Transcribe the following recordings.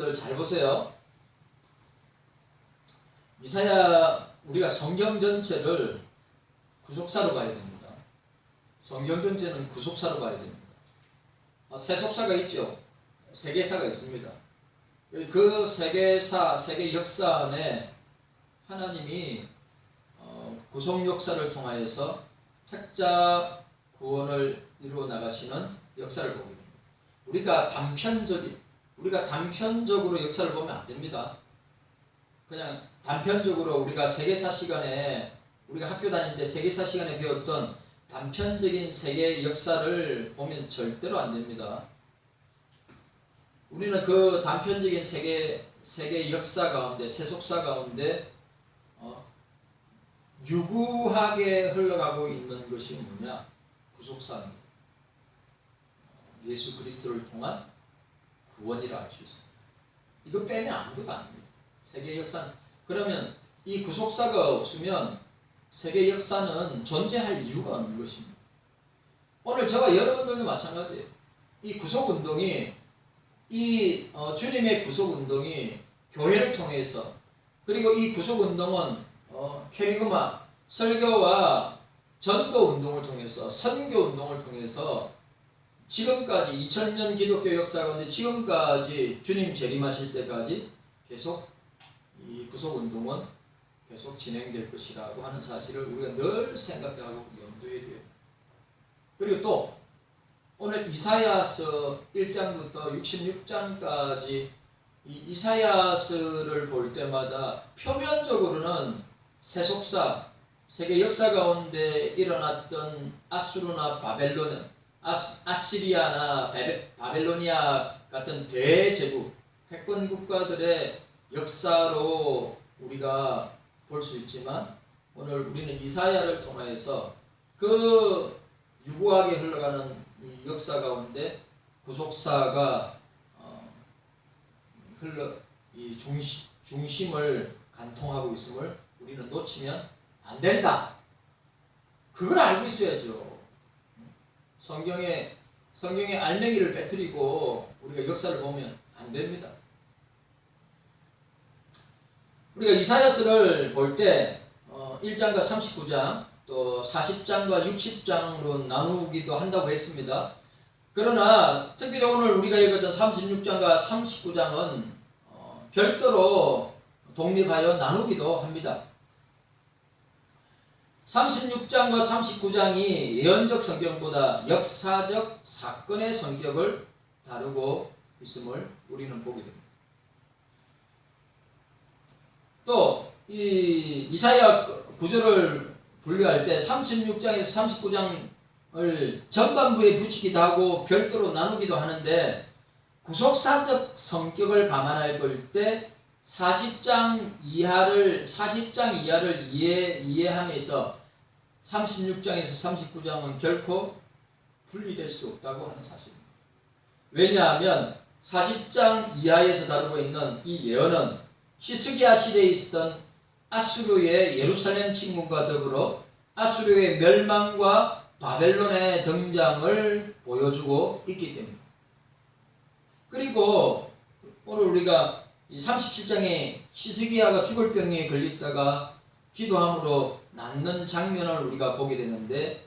여러분들 잘 보세요. 이사야, 우리가 성경 전체를 구속사로 봐야 됩니다. 성경 전체는 구속사로 봐야 됩니다. 세속사가 있죠. 세계사가 있습니다. 그 세계사, 세계 역사 안에 하나님이 구속 역사를 통하여서 택자 구원을 이루어 나가시는 역사를 보게 됩니다. 우리가 단편적으로 역사를 보면 안 됩니다. 그냥 단편적으로 우리가 세계사 시간에, 우리가 학교 다닐 때 세계사 시간에 배웠던 단편적인 세계 역사를 보면 절대로 안 됩니다. 우리는 그 단편적인 세계 역사 가운데, 세속사 가운데 유구하게 흘러가고 있는 것이 뭐냐? 구속사입니다. 예수 그리스도를 통한 구원이라 할 수 있습니다. 이거 빼면 아무것도 안 됩니다. 세계 역사는. 그러면 이 구속사가 없으면 세계 역사는 존재할 이유가 없는 것입니다. 오늘 저와 여러분들도 마찬가지예요. 이 구속운동이, 주님의 구속운동이 교회를 통해서, 그리고 이 구속운동은 캐리그마, 설교와 전도운동을 통해서, 선교운동을 통해서 지금까지 2000년 기독교 역사 가운데 지금까지 주님 재림하실 때까지 계속 이 구속운동은 계속 진행될 것이라고 하는 사실을 우리가 늘 생각하고 염두에 둬야 돼요. 그리고 또 오늘 이사야서 1장부터 66장까지 이 이사야서를 볼 때마다 표면적으로는 세속사, 세계 역사 가운데 일어났던 아수르나 바벨론, 아시리아나 바벨로니아 같은 대제국, 패권 국가들의 역사로 우리가 볼 수 있지만, 오늘 우리는 이사야를 통해서 그 유구하게 흘러가는 이 역사 가운데 구속사가 이 중심을 관통하고 있음을 우리는 놓치면 안 된다. 그걸 알고 있어야죠. 성경의 알맹이를 빼뜨리고 우리가 역사를 보면 안 됩니다. 우리가 이사야서를 볼 때 1장과 39장 또 40장과 60장으로 나누기도 한다고 했습니다. 그러나 특별히 오늘 우리가 읽었던 36장과 39장은 별도로 독립하여 나누기도 합니다. 36장과 39장이 예언적 성경보다 역사적 사건의 성격을 다루고 있음을 우리는 보게 됩니다. 또 이 이사야 구절을 분류할 때 36장에서 39장을 전반부에 붙이기도 하고 별도로 나누기도 하는데, 구속사적 성격을 감안할 때 40장 이하를 이해하면서 36장에서 39장은 결코 분리될 수 없다고 하는 사실입니다. 왜냐하면 40장 이하에서 다루고 있는 이 예언은 히스기야 시대에 있었던 아수르의 예루살렘 침공과 더불어 아수르의 멸망과 바벨론의 등장을 보여주고 있기 때문입니다. 그리고 오늘 우리가 37장에 히스기야가 죽을 병에 걸리다가 기도함으로 낫는 장면을 우리가 보게 되는데,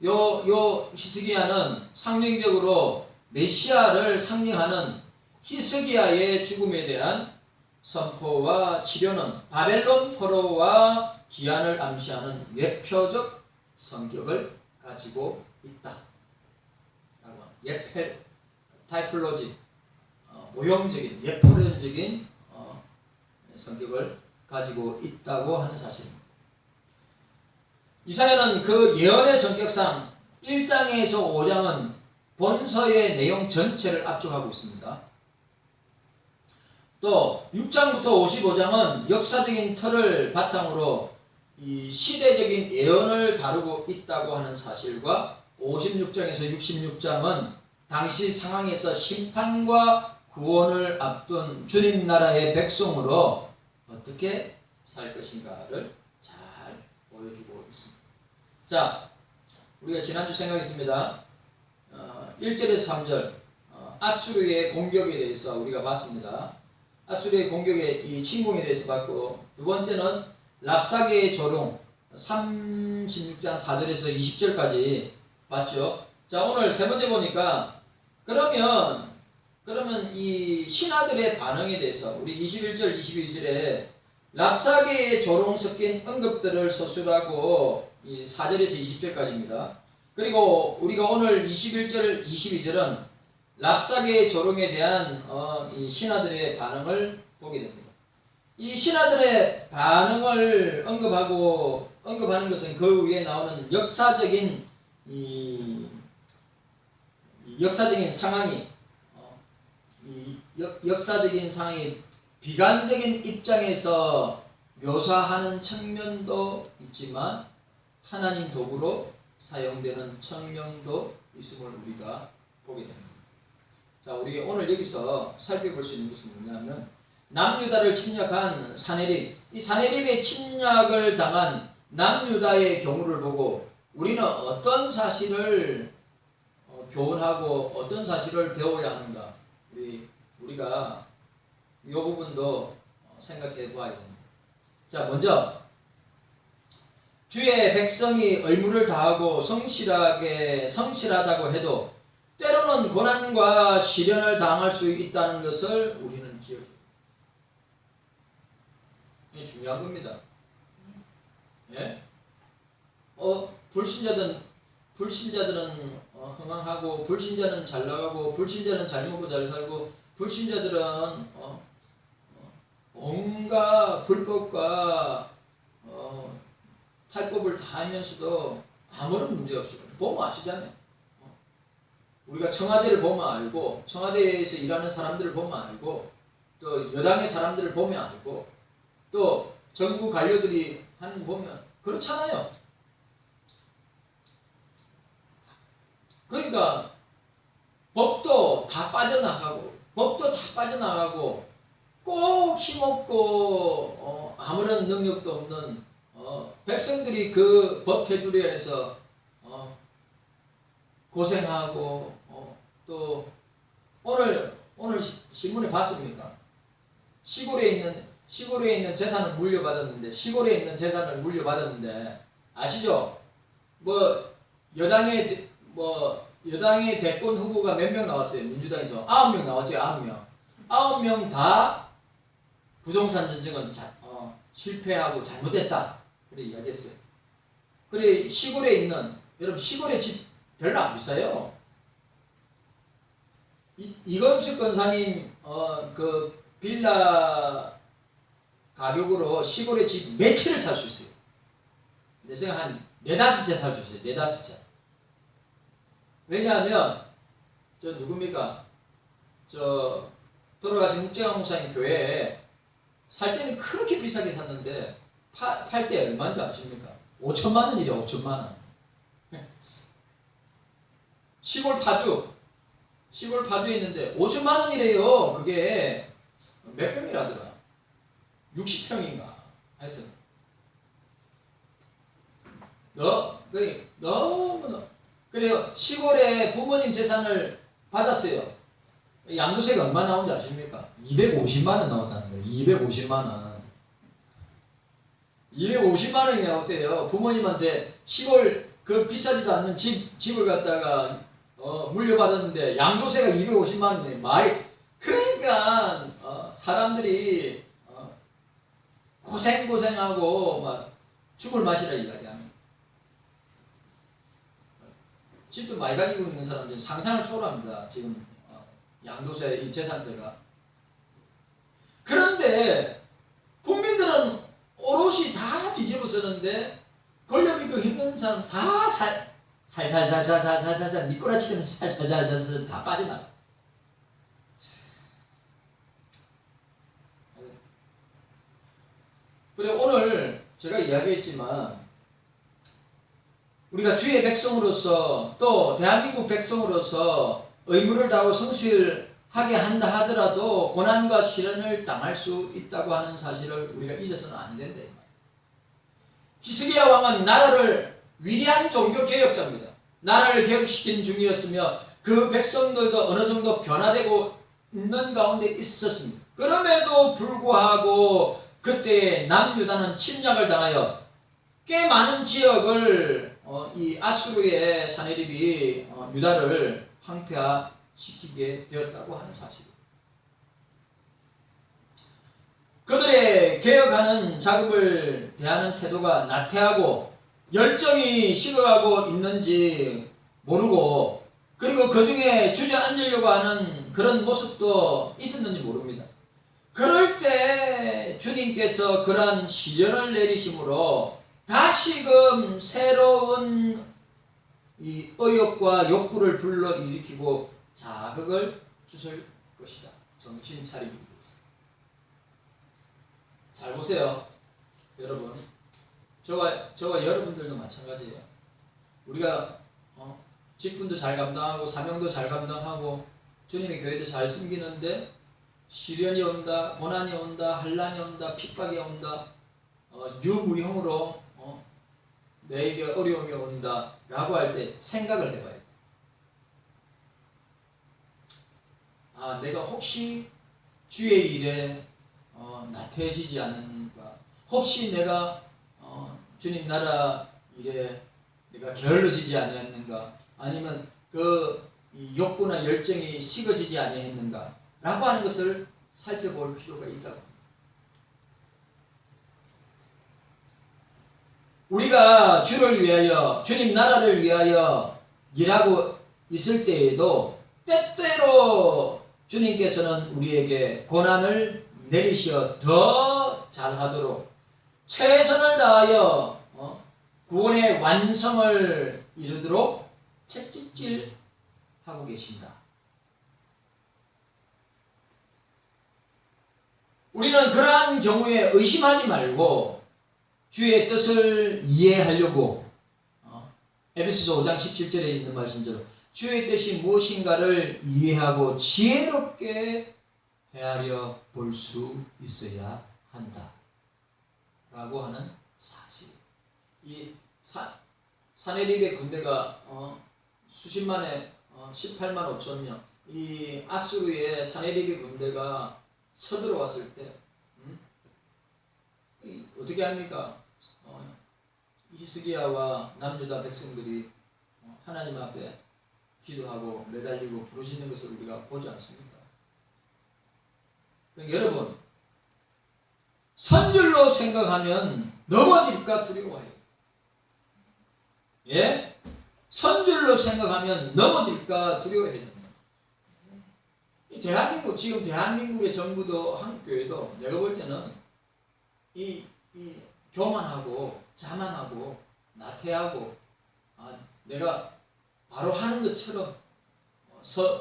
요 히스기야는 상징적으로 메시아를 상징하는 히스기야의 죽음에 대한 선포와 치료는 바벨론 포로와 기한을 암시하는 예표적 성격을 가지고 있다. 타이플로지, 모형적인, 예표론적인 성격을 가지고 있다고 하는 사실입니다. 이사야는 그 예언의 성격상 1장에서 5장은 본서의 내용 전체를 압축하고 있습니다. 또 6장부터 55장은 역사적인 틀을 바탕으로 이 시대적인 예언을 다루고 있다고 하는 사실과, 56장에서 66장은 당시 상황에서 심판과 구원을 앞둔 주님 나라의 백성으로 어떻게 살 것인가를 잘 보여주고 있습니다. 자, 우리가 지난주 생각했습니다. 1절에서 3절 아수르의 공격에 대해서 우리가 봤습니다. 아수르의 공격에 이 침공에 대해서 봤고, 두 번째는 랍사게의 조롱 36장 4절에서 20절까지 봤죠. 자, 오늘 세 번째 보니까 그러면 이 신하들의 반응에 대해서 우리 21절 22절에 랍사게의 조롱 섞인 언급들을 서술하고 이 4절에서 20절까지입니다. 그리고 우리가 오늘 21절 22절은 랍사게의 조롱에 대한 이 신하들의 반응을 보게 됩니다. 이 신하들의 반응을 언급하는 것은 그 위에 나오는 역사적인 역사적인 상황이 비관적인 입장에서 묘사하는 측면도 있지만 하나님 도구로 사용되는 측면도 있음을 우리가 보게 됩니다. 자, 우리가 오늘 여기서 살펴볼 수 있는 것은 뭐냐면 남유다를 침략한 사네립, 이 사네립의 침략을 당한 남유다의 경우를 보고 우리는 어떤 사실을 교훈하고 어떤 사실을 배워야 하는가, 우리가 이 부분도 생각해 보아야 됩니다. 자, 먼저 주의 백성이 의무를 다하고 성실하다고 해도 때로는 고난과 시련을 당할 수 있다는 것을 우리는 기억해야 합니다. 이게 중요한 겁니다. 예? 불신자들은 흥황하고, 불신자는 잘 나가고, 불신자는 잘 먹고 잘 살고, 불신자들은 온갖 불법과 탈법을 다 하면서도 아무런 문제 없어요. 보면 아시잖아요. 우리가 청와대를 보면 알고, 청와대에서 일하는 사람들을 보면 알고, 또 여당의 사람들을 보면 알고, 또 정부 관료들이 하는 거 보면 그렇잖아요. 그러니까 법도 다 빠져나가고 꼭 힘없고 아무런 능력도 없는 백성들이 그 법 테두리 안에서 고생하고, 또 오늘 신문에 봤습니까? 시골에 있는 재산을 물려받았는데, 아시죠? 여당의 대권 후보가 몇 명 나왔어요? 민주당에서 9명 나왔죠. 9명 다 부동산 전쟁은 실패하고 잘못됐다, 그래 이야기했어요. 그래 여러분 시골에 집 별로 안 비싸요. 이건숙 권사님 그 빌라 가격으로 시골에 집 몇 채를 살 수 있어요. 내 생각 한 4-5채 살 수 있어요. 4-5채. 왜냐하면 누굽니까? 돌아가신 묵재강 목사님 교회에 살 때는 그렇게 비싸게 샀는데 팔 때 얼마인 줄 아십니까? 5천만 원이래요. 5천만 원. 시골 파주에 있는데 5천만 원이래요. 그게 몇 평이라더라? 60평인가? 하여튼 너무 그래요. 시골에 부모님 재산을 받았어요. 양도세가 얼마 나온지 아십니까? 250만 원 나왔다는 거예요. 250만 원. 250만 원이 나왔대요. 부모님한테 시골 그 비싸지도 않는 집을 갖다가 물려받았는데 양도세가 250만 원이네. 그러니까 사람들이 고생하고 막 죽을 맛이라 이야기합니다. 집도 많이 가지고 있는 사람들은 상상을 초월합니다. 지금 양도세, 이 재산세가. 그런데 국민들은 오롯이 다 뒤집어 쓰는데 권력 있고 힘든 사람 다 살살살살살살살 미꾸라지처럼 살살살살 다 빠져나가. 그래 오늘 제가 이야기했지만 우리가 주의 백성으로서 또 대한민국 백성으로서 의무를 다하고 성실하게 한다 하더라도 고난과 시련을 당할 수 있다고 하는 사실을 우리가 잊어서는 안 된다. 히스기야 왕은 나라를 위대한 종교개혁자입니다. 나라를 개혁시킨 중이었으며 그 백성들도 어느 정도 변화되고 있는 가운데 있었습니다. 그럼에도 불구하고 그때 남유다는 침략을 당하여 꽤 많은 지역을 이 아수르의 사내립이 유다를 황폐화시키게 되었다고 하는 사실입니다. 그들의 개혁하는 작업을 대하는 태도가 나태하고 열정이 식어가고 있는지 모르고, 그리고 그 중에 주저앉으려고 하는 그런 모습도 있었는지 모릅니다. 그럴 때 주님께서 그러한 시련을 내리심으로 다시금 새로운 이 의욕과 욕구를 불러일으키고 자극을 주실 것이다. 정신 차리기 위해서. 잘 보세요. 여러분. 저와 여러분들도 마찬가지예요. 우리가 직분도 잘 감당하고 사명도 잘 감당하고 주님의 교회도 잘 섬기는데 시련이 온다, 고난이 온다, 환난이 온다, 핍박이 온다, 유무형으로 내게 어려움이 온다 라고 할 때 생각을 해봐야 돼. 내가 혹시 주의 일에 나태해지지 않는가, 혹시 내가 주님 나라 일에 내가 게을러지지 아니했는가, 아니면 그 욕구나 열정이 식어지지 아니했는가 라고 하는 것을 살펴볼 필요가 있다고. 우리가 주를 위하여, 주님 나라를 위하여 일하고 있을 때에도 때때로 주님께서는 우리에게 고난을 내리시어 더 잘하도록 최선을 다하여 구원의 완성을 이루도록 채찍질하고 계신다. 우리는 그러한 경우에 의심하지 말고 주의 뜻을 이해하려고 에베소서 5장 17절에 있는 말씀대로 주의 뜻이 무엇인가를 이해하고 지혜롭게 헤아려 볼 수 있어야 한다 라고 하는 사실. 이 사내립의 군대가 수십만에 18만 5천 명, 이 아수르의 사내립의 군대가 쳐들어왔을 때 어떻게 합니까? 히스기야와 남유다 백성들이 하나님 앞에 기도하고 매달리고 부르시는 것을 우리가 보지 않습니까? 여러분, 선줄로 생각하면 넘어질까 두려워해요. 예? 선줄로 생각하면 넘어질까 두려워해요. 대한민국, 지금 대한민국의 정부도 한국교회도 내가 볼 때는 이 교만하고 자만하고 나태하고 내가 바로 하는 것처럼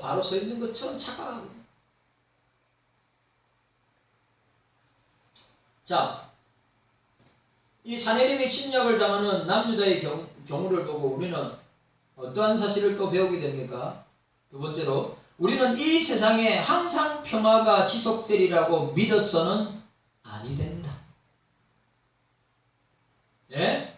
바로 서 있는 것처럼 착각하거든요. 자, 이 사내립의 침략을 당하는 남유다의 경우를 보고 우리는 어떠한 사실을 또 배우게 됩니까? 두 번째로, 우리는 이 세상에 항상 평화가 지속되리라고 믿어서는 아니 된다. 예?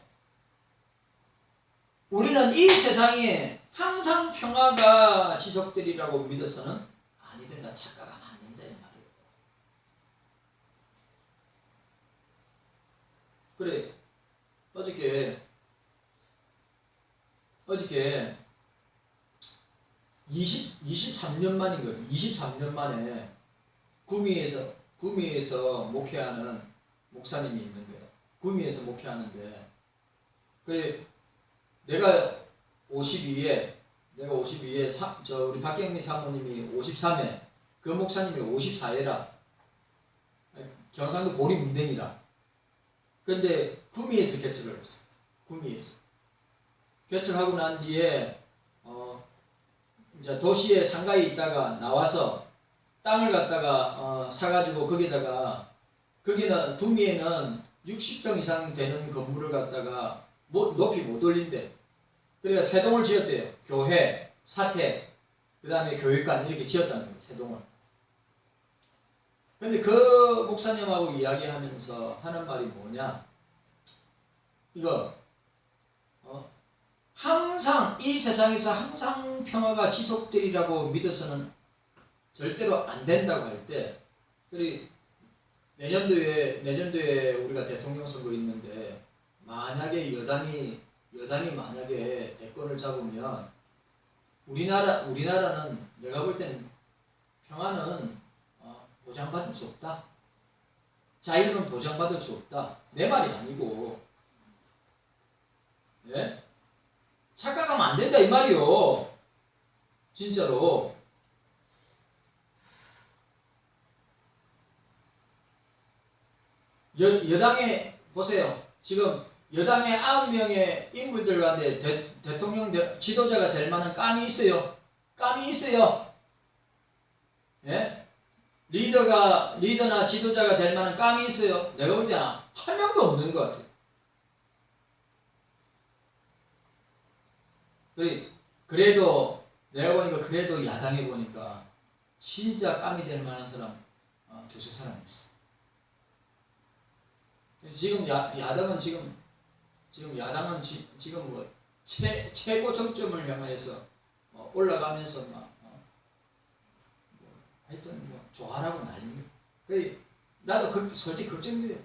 우리는 이 세상에 항상 평화가 지속되리라고 믿어서는 아니 된다. 착각하면 안 된다는 말이에요. 그래, 어저께 23년 만인 거예요. 23년 만에 구미에서 목회하는 목사님이 있는 거예요. 구미에서 목회하는데, 내가 52에 우리 박경미 사모님이 53에, 그 목사님이 54에라. 경상도 보리 문댕이라. 근데 구미에서 개척을 했어요. 구미에서 개척하고 난 뒤에 이제 도시에 상가에 있다가 나와서 땅을 갖다가 사가지고 거기는 구미에는 60평 이상 되는 건물을 갖다가 높이 못 올린대. 그러니까 세 동을 지었대요. 교회, 사택, 그 다음에 교육관 이렇게 지었다는 거예요. 세 동을. 근데 그 목사님하고 이야기하면서 하는 말이 뭐냐? 이거 항상 이 세상에서 항상 평화가 지속되리라고 믿어서는 절대로 안 된다고 할 때, 그리고 내년도에 우리가 대통령 선거 있는데, 만약에 여당이 만약에 대권을 잡으면, 우리나라는 내가 볼 때는 평화는 보장받을 수 없다. 자유는 보장받을 수 없다. 내 말이 아니고, 예? 착각하면 안 된다 이 말이요. 진짜로. 여당에 보세요. 지금 여당의 9명의 인물들 가운데 대통령 지도자가 될 만한 감이 있어요. 감이 있어요. 예? 리더나 지도자가 될 만한 감이 있어요. 내가 볼 때는 한 명도 없는 것 같아요. 그래도 내가 보니까 그래도 야당에 보니까 진짜 감이 될 만한 사람 두세 사람 있어. 지금 야당은 지금 뭐 최고 정점을 향해서 올라가면서 막 하여튼 뭐 좋아라고 난립니다. 나도 솔직히 걱정돼요.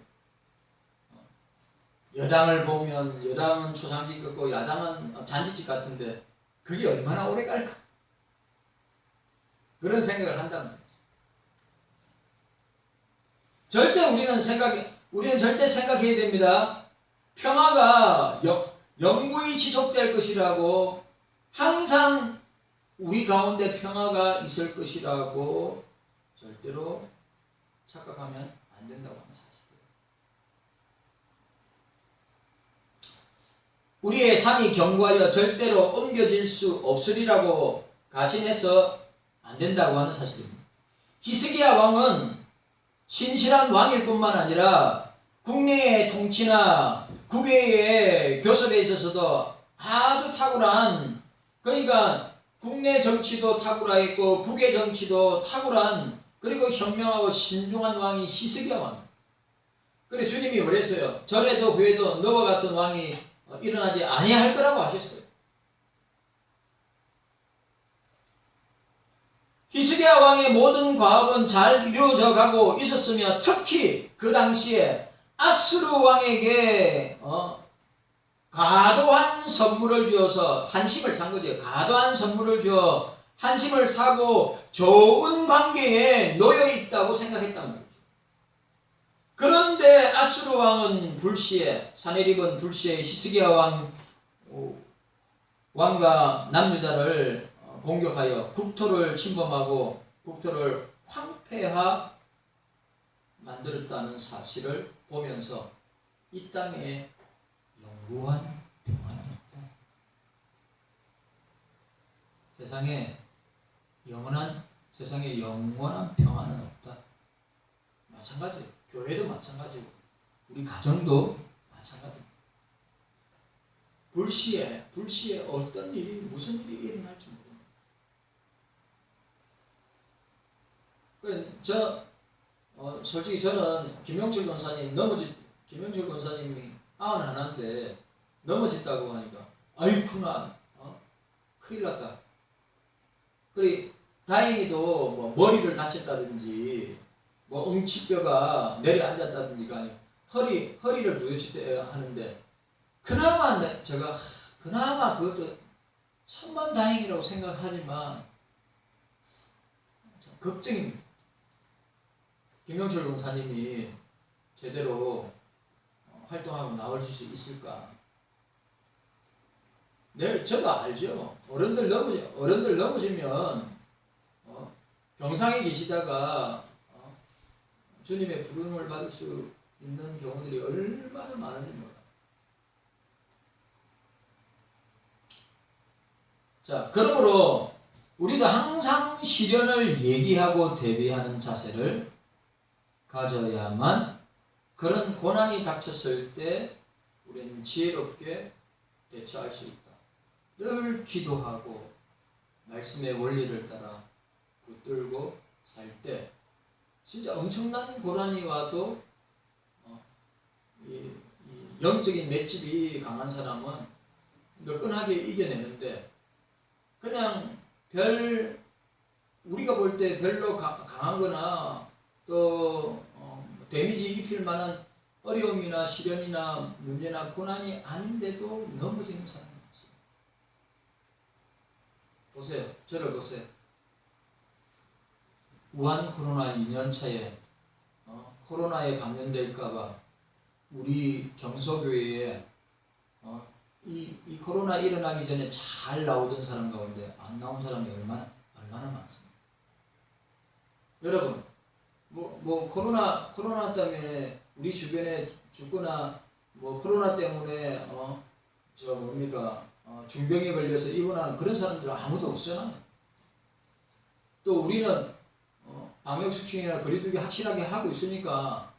여당을 보면 여당은 초상집 같고 야당은 잔치집 같은데 그게 얼마나 오래 갈까? 그런 생각을 한단 말이죠. 우리는 절대 생각해야 됩니다. 평화가 영구히 지속될 것이라고, 항상 우리 가운데 평화가 있을 것이라고 절대로 착각하면 안 된다고 하는 사실이에요. 우리의 삶이 경과하여 절대로 옮겨질 수 없으리라고 가신해서 안 된다고 하는 사실입니다. 히스기야 왕은 신실한 왕일 뿐만 아니라 국내의 통치나 국외의 교섭에 있어서도 아주 탁월한, 그러니까 국내 정치도 탁월하였고 국외 정치도 탁월한, 그리고 현명하고 신중한 왕이 히스기야 왕. 그래 주님이 그랬어요. 전에도 후에도 너와 같은 왕이 일어나지 아니할 거라고 하셨어요. 히스기야 왕의 모든 과업은 잘 이루어져 가고 있었으며, 특히 그 당시에 아수르 왕에게 과도한 선물을 주어서 한심을 산 거죠. 과도한 선물을 주어 한심을 사고 좋은 관계에 놓여 있다고 생각했단 말이죠. 그런데 아수르 왕은 불시에, 사네립은 불시에 히스기야 왕과 남유다를 공격하여 국토를 침범하고 국토를 황폐화 만들었다는 사실을 보면서 이 땅에 영구한 평화는 없다. 세상에 영원한 평화는 없다. 마찬가지예요. 교회도 마찬가지고 우리 가정도 마찬가지입니다. 불시에 어떤 일이 무슨 일이 일어날지 모릅니다. 솔직히 저는 김영철 권사님이 91인데 넘어졌다고 하니까 아이쿠나 큰일 났다. 그리고 다행히도 뭐 머리를 다쳤다든지 뭐 응치뼈가 내려앉았다든지 허리를 부딪혀야 하는데 그나마 그것도 천만 다행이라고 생각하지만 걱정입니다. 김영철 권사님이 제대로 활동하고 나올 수 있을까? 저도 알죠. 어른들 넘어지면 병상에 계시다가 주님의 부름을 받을 수 있는 경우들이 얼마나 많은지 몰라요. 자, 그러므로 우리도 항상 시련을 얘기하고 대비하는 자세를 가져야만 그런 고난이 닥쳤을 때 우리는 지혜롭게 대처할 수 있다. 늘 기도하고 말씀의 원리를 따라 붙들고 살 때 진짜 엄청난 고난이 와도 이 영적인 맷집이 강한 사람은 느끈하게 이겨내는데 그냥 별 우리가 볼 때 별로 강하거나 또 데미지 입힐 만한 어려움이나 시련이나 문제나 고난이 아닌데도 넘어지는 사람이 있어요. 보세요. 저를 보세요. 우한 코로나 2년차에 코로나에 감염될까봐 우리 경서교회에 이 코로나 일어나기 전에 잘 나오던 사람 가운데 안 나온 사람이 얼마나 많습니다. 여러분, 코로나 때문에 우리 주변에 죽거나 코로나 때문에 중병에 걸려서 입원한 그런 사람들은 아무도 없잖아요. 또 우리는 방역수칙이나 거리두기 확실하게 하고 있으니까.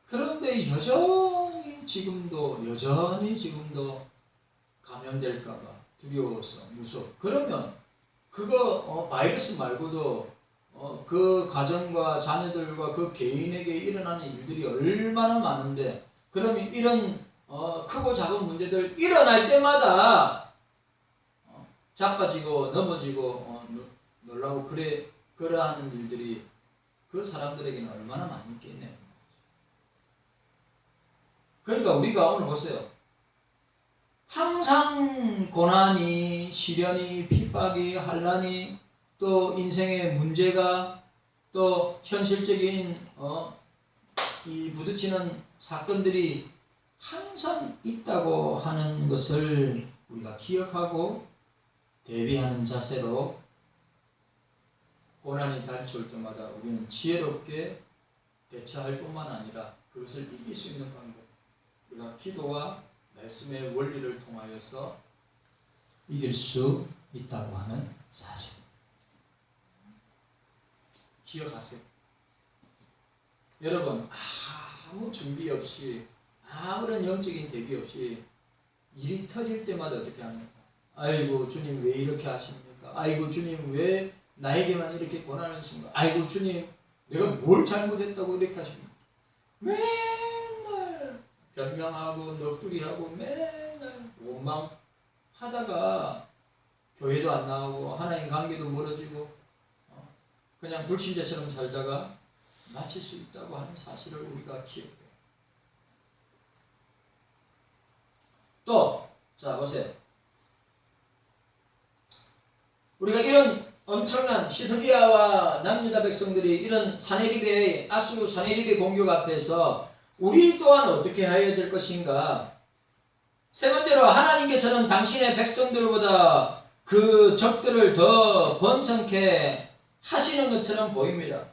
그런데 여전히 지금도 감염될까봐 두려워서 무서워. 그러면 그거 바이러스 말고도 그 가정과 자녀들과 그 개인에게 일어나는 일들이 얼마나 많은데, 그러면 이런 크고 작은 문제들 일어날 때마다 자빠지고 넘어지고 놀라고 그러하는 일들이 그 사람들에게는 얼마나 많이 있겠네요. 그러니까 우리가 오늘 보세요. 항상 고난이, 시련이, 핍박이, 환난이, 또 인생의 문제가, 또 현실적인 이 부딪히는 사건들이 항상 있다고 하는 것을 우리가 기억하고 대비하는 자세로 고난이 닥쳐올 때마다 우리는 지혜롭게 대처할 뿐만 아니라 그것을 이길 수 있는 방법, 우리가 기도와 말씀의 원리를 통하여서 이길 수 있다고 하는 사실. 기억하세요. 여러분, 아무 준비 없이, 아무런 영적인 대비 없이 일이 터질 때마다 어떻게 합니까? 아이고 주님 왜 이렇게 하십니까? 아이고 주님 왜 나에게만 이렇게 고난을 주십니까? 아이고 주님 내가 뭘 잘못했다고 이렇게 하십니까? 맨날 변명하고 넋두리하고 맨날 원망하다가 교회도 안 나오고 하나님 관계도 멀어지고 그냥 불신자처럼 살다가 마칠 수 있다고 하는 사실을 우리가 기억해요. 또, 자 보세요. 우리가 이런 엄청난 히스기야와 남유다 백성들이 이런 아수르 사네립의 공격 앞에서 우리 또한 어떻게 해야 될 것인가? 세 번째로, 하나님께서는 당신의 백성들보다 그 적들을 더 번성케 하시는 것처럼 보입니다.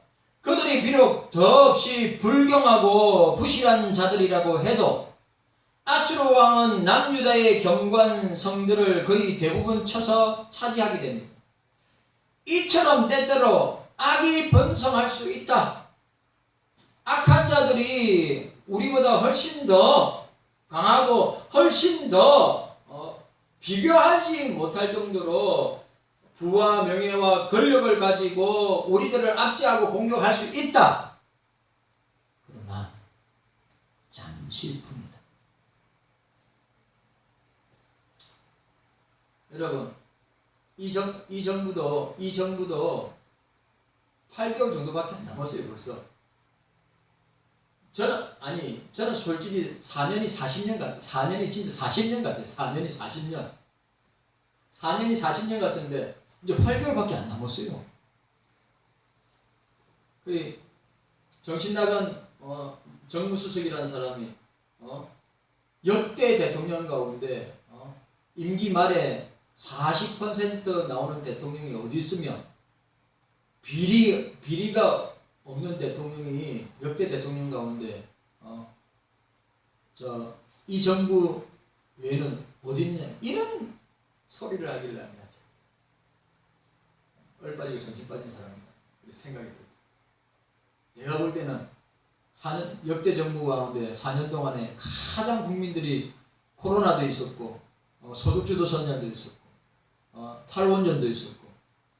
그들이 비록 더없이 불경하고 부실한 자들이라고 해도 아수르 왕은 남유다의 견고한 성들을 거의 대부분 쳐서 차지하게 됩니다. 이처럼 때때로 악이 번성할 수 있다. 악한 자들이 우리보다 훨씬 더 강하고 훨씬 더 비교하지 못할 정도로 부와 명예와 권력을 가지고 우리들을 압제하고 공격할 수 있다. 그러나 잠시 뿐이다. 여러분, 이 정부도 8개월 정도밖에 안 남았어요. 벌써. 저는 솔직히 4년이 40년 같아요. 4년이 진짜 40년 같아요. 4년이 40년. 4년이 40년 같은데 이제 8개월밖에 안 남았어요. 그 정신 나간 정무수석이라는 사람이 역대 대통령 가운데 임기 말에 40% 나오는 대통령이 어디 있으면 비리가 없는 대통령이 역대 대통령 가운데 이 정부 외에는 어디 있냐 이런 소리를 하길래 합니다. 얼빠지고 정신 빠진 사람이다. 생각이 들어요. 내가 볼 때는 역대 정부 가운데 4년 동안에 가장 국민들이 코로나도 있었고 소득주도 선전도 있었고 탈원전도 있었고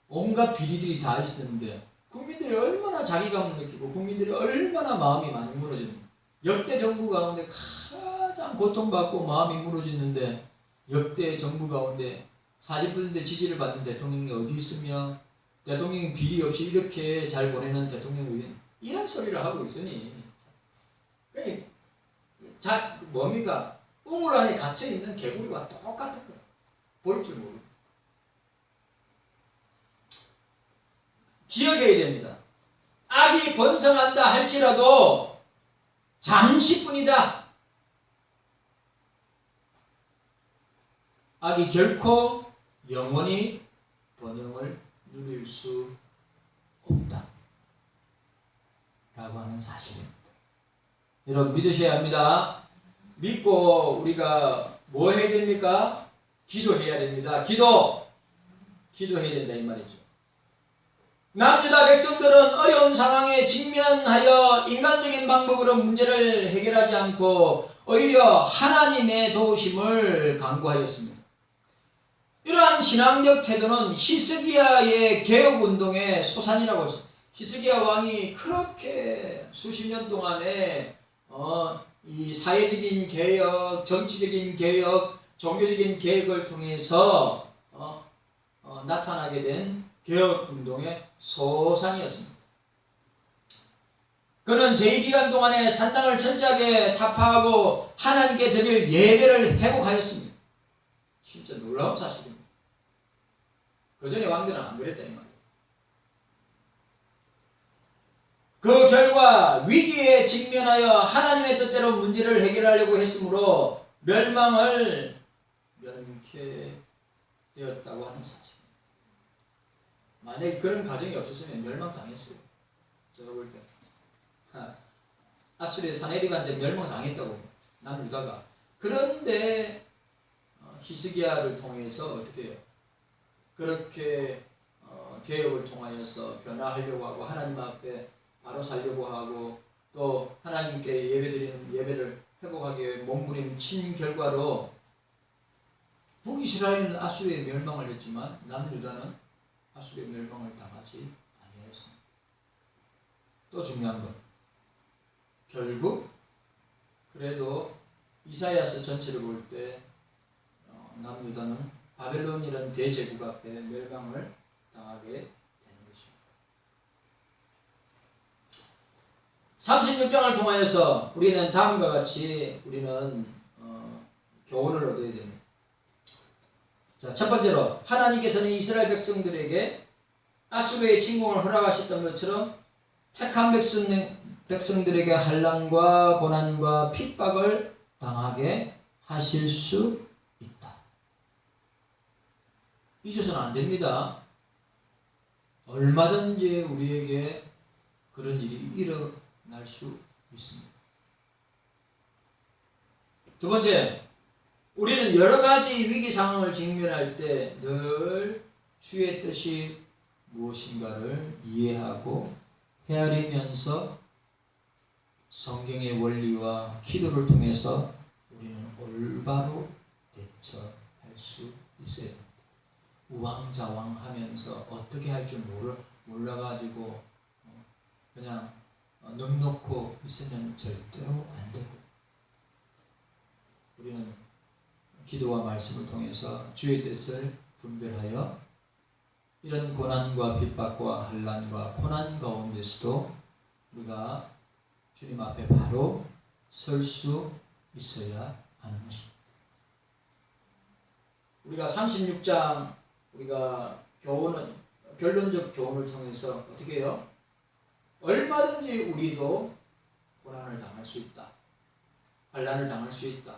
온갖 비리들이 다 있었는데 국민들이 얼마나 자기감을 느끼고 국민들이 얼마나 마음이 많이 무너지는가. 역대 정부 가운데 가장 고통받고 마음이 무너지는데 역대 정부 가운데 40% 지지를 받는 대통령이 어디 있으며 대통령이 비리 없이 이렇게 잘 보내는 대통령이 이런 소리를 하고 있으니 뭡니까? 우물 안에 갇혀있는 개구리와 똑같은 거야. 볼 줄 모르고. 기억해야 됩니다. 악이 번성한다 할지라도 잠시뿐이다. 악이 결코 영원히 번영을 누릴 수 없다. 라고 하는 사실입니다. 여러분 믿으셔야 합니다. 믿고 우리가 뭐 해야 됩니까? 기도해야 됩니다. 기도해야 된다 이 말이죠. 남유다 백성들은 어려운 상황에 직면하여 인간적인 방법으로 문제를 해결하지 않고 오히려 하나님의 도우심을 간구하였습니다. 이러한 신앙적 태도는 히스기야의 개혁운동의 소산이라고 했습니다. 히스기야 왕이 그렇게 수십 년 동안에 이 사회적인 개혁, 정치적인 개혁, 종교적인 개혁을 통해서 나타나게 된 개혁운동의 소산이었습니다. 그는 제2기간 동안에 산당을 철저하게 타파하고 하나님께 드릴 예배를 회복하였습니다. 진짜 놀라운 사실입니다. 그 전에 왕들은 안 그랬다 이 말이에요. 그 결과 위기에 직면하여 하나님의 뜻대로 문제를 해결하려고 했으므로 멸망을 면케 되었다고 하는 사실. 만약에 그런 가정이 없었으면 멸망당했어요. 제가 볼 때. 아수르의 사네립한테 멸망당했다고 남유다가. 그런데 히스기야를 통해서 어떻게 해요? 그렇게 개혁을 통하여서 변화하려고 하고 하나님 앞에 바로 살려고 하고 또 하나님께 예배드리는 예배를 회복하기 위해 몸부림친 결과로 북이스라엘은 아수르의 멸망을 했지만 남유다는 아수르의 멸망을 당하지 아니했습니다. 또 중요한 건 결국 그래도 이사야서 전체를 볼 때 남유다는 바벨론이라는 대제국 앞에 멸망을 당하게 되는 것입니다. 36장을 통하여서 우리는 다음과 같이 우리는 교훈을 얻어야 됩니다. 자, 첫 번째로 하나님께서는 이스라엘 백성들에게 아수르의 침공을 허락하셨던 것처럼 택한 백성들에게 환난과 고난과 핍박을 당하게 하실 수 있다. 잊어서는 안 됩니다. 얼마든지 우리에게 그런 일이 일어날 수 있습니다. 두 번째, 우리는 여러 가지 위기 상황을 직면할 때 늘 주의 뜻이 무엇인가를 이해하고 헤아리면서 성경의 원리와 기도를 통해서 우리는 올바로 대처할 수 있어야 됩니다. 우왕좌왕하면서 어떻게 할 줄 몰라가지고 그냥 넉넉고 있으면 절대로 안 되고 우리는 기도와 말씀을 통해서 주의 뜻을 분별하여 이런 고난과 핍박과 환난과 고난 가운데서도 우리가 주님 앞에 바로 설 수 있어야 하는 것입니다. 우리가 36장 우리가 결론적 교훈을 통해서 어떻게 해요? 얼마든지 우리도 고난을 당할 수 있다. 환난을 당할 수 있다.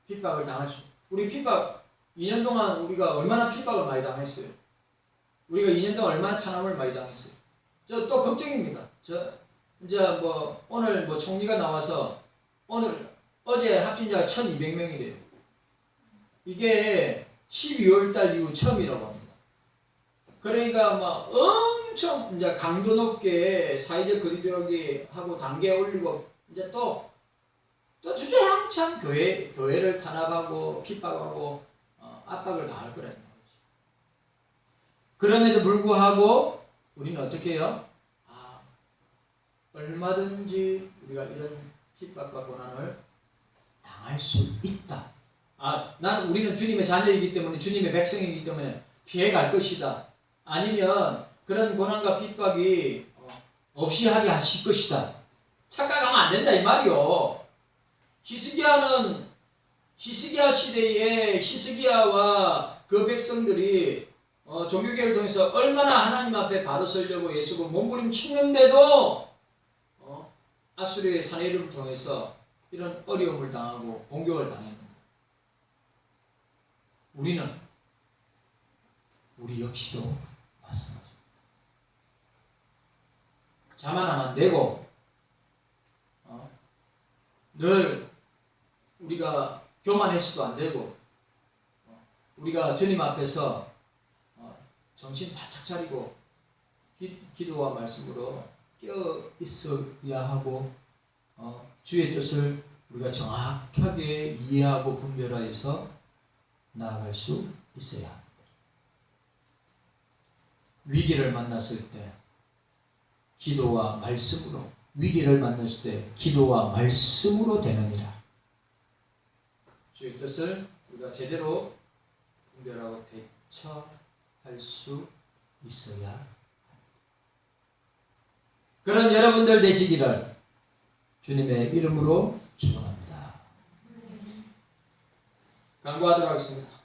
핍박을 당할 수 있다. 우리 핍박 2년 동안 우리가 얼마나 핍박을 많이 당했어요. 우리가 2년 동안 얼마나 탄압을 많이 당했어요. 저 또 걱정입니다. 이제 오늘 총리가 나와서 어제 확진자가 1200명이래요. 이게 12월 달 이후 처음이라고 합니다. 그러니까 엄청 이제 강도 높게 사회적 거리두기 하고 단계 올리고 이제 또 주저앉아 교회를 탄압하고 핍박하고 압박을 가할 거라는 거죠. 그럼에도 불구하고 우리는 어떻게 해요? 얼마든지 우리가 이런 핍박과 고난을 당할 수 있다 우리는 주님의 자녀이기 때문에 주님의 백성이기 때문에 피해갈 것이다. 아니면 그런 고난과 핍박이 없이 하게 하실 것이다. 착각하면 안 된다 이 말이요. 히스기야 시대에 히스기야와 그 백성들이 종교개혁을 통해서 얼마나 하나님 앞에 바로 서려고 애쓰고 몸부림치는데도 아수르의 사내를 통해서 이런 어려움을 당하고 공격을 당했는데 우리 역시도 마찬가지입니다. 자만하면 안 되고 늘 우리가 교만해서도 안 되고 우리가 주님 앞에서 정신 바짝 차리고 기도와 말씀으로 깨어 있어야 하고 주의 뜻을 우리가 정확하게 이해하고 분별하여서 나아갈 수 있어야 합니다. 위기를 만났을 때 기도와 말씀으로 위기를 만났을 때 기도와 말씀으로 되느니라. 주의 뜻을 우리가 제대로 분별하고 대처할 수 있어야 합니다. 그런 여러분들 되시기를 주님의 이름으로 축원합니다. 간구하도록 하겠습니다.